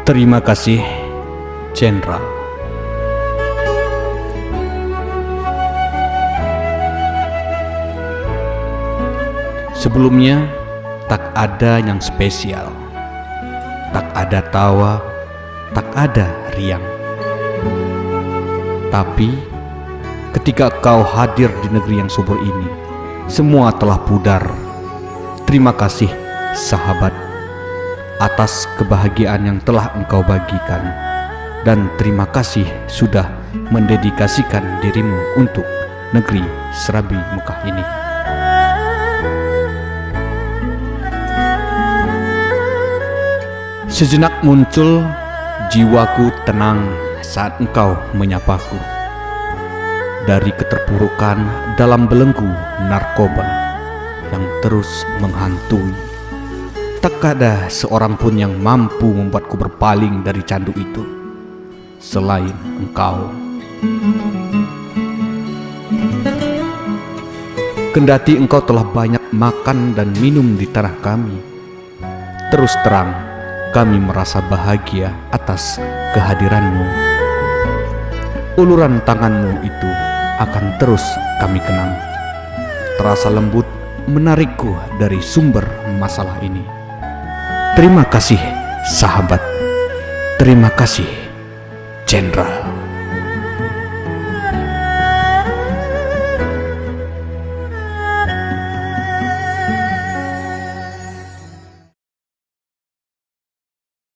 Terima kasih, Jenderal. Sebelumnya, tak ada yang spesial. Tak ada tawa, tak ada riang. Tapi, ketika kau hadir di negeri yang subur ini, semua telah pudar. Terima kasih, sahabat, atas kebahagiaan yang telah engkau bagikan. Dan terima kasih sudah mendedikasikan dirimu untuk negeri Serabi Mekah ini. Sejenak muncul jiwaku tenang saat engkau menyapaku. Dari keterpurukan dalam belenggu narkoba yang terus menghantui, tak ada seorang pun yang mampu membuatku berpaling dari candu itu selain engkau. Kendati engkau telah banyak makan dan minum di tanah kami, terus terang kami merasa bahagia atas kehadiranmu. Uluran tanganmu itu akan terus kami kenang. Terasa lembut menarikku dari sumber masalah ini. Terima kasih, sahabat. Terima kasih, Jenderal.